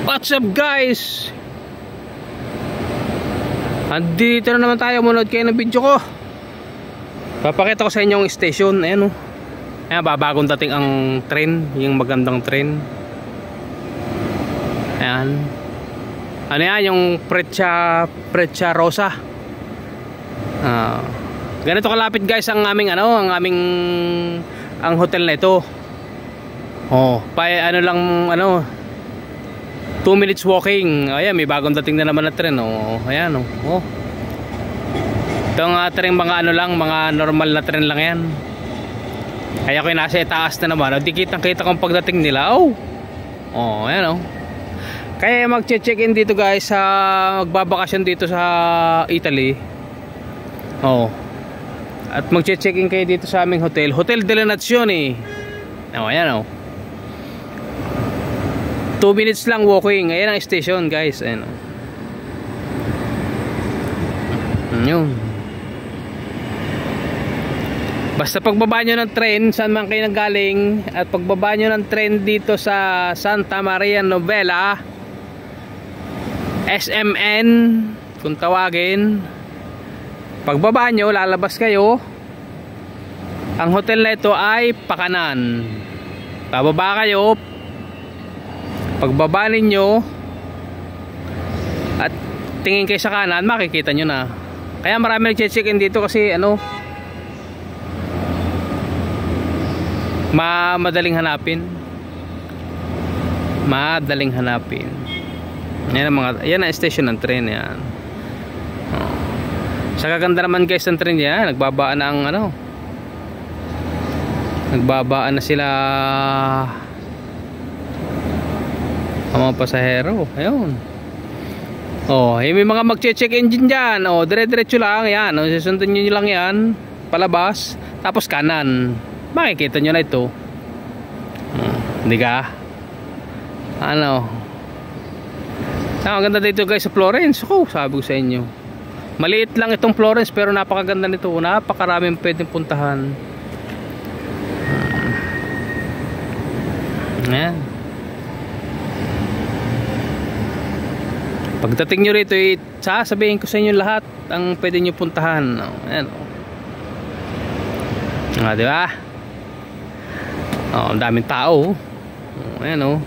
What's up guys? Andito na naman tayo, manood kayo ng video ko. Papakita ko sa inyo yung station. Ayan o. Ayan, babagong dating ang train. Yung magandang train. Ayan. Ano yan? Yung Freccia Rosa. Ganito kalapit guys ang aming ang hotel na ito. Ano lang 2 minutes walking. Ayan, may bagong dating na naman na tren. Ayan itong tren, mga mga normal na tren lang yan. Kaya ko nasa itaas na naman. Di kitang-kita kong pagdating nila. Ayan Kaya mag-check-in dito guys sa magbabakasyon dito sa Italy. At mag-check-in kayo dito sa aming hotel, Hotel delle Nazioni. Ayan 2 minutes lang walking. Ayan ang station guys. Ayan yun. Basta pagbaba nyo ng train, saan man kayo nanggaling, at pagbaba nyo ng train dito sa Santa Maria Novella, SMN kung tawagin, pagbaba nyo, lalabas kayo. Ang hotel na ito ay pakanan. Bababa kayo. Pagbaba ninyo at tingin kayo sa kanan, makikita nyo na. Kaya marami nag-check-in dito kasi madaling hanapin. Madaling hanapin. Yan ang station ng tren yan. Sa kaganda naman guys ng tren yan, nagbabaan na nagbabaan na sila ang mga pasahero. Ayun. May mga magche-check-in dyan. Dire-diretso lang yan. Susundan nyo lang yan palabas, tapos kanan. Makikita nyo na ito. Hindi ka? Ang ganda dito guys sa Florence. Sabi ko sa inyo, maliit lang itong Florence pero napakaganda nito. Napakaraming pwedeng puntahan. Ayan. Pagdating nyo rito, sasabihin ko sa inyo lahat ang pwede nyo puntahan. Ayan diba? Ang daming tao. Ayan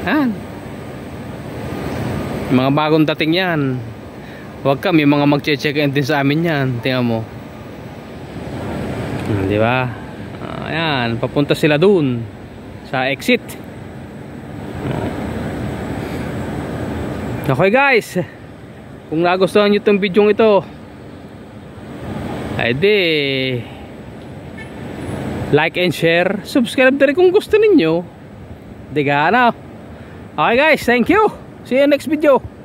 Ayan. Mga bagong dating yan. Huwag kami mga magche-check-in din sa amin yan. Tingnan mo. Diba? Ayan, papunta sila dun sa exit. Okay guys, kung nagustuhan nyo itong video ito, ay di like and share, subscribe na rin kung gusto ninyo. Diga Okay guys, thank you. See you next video.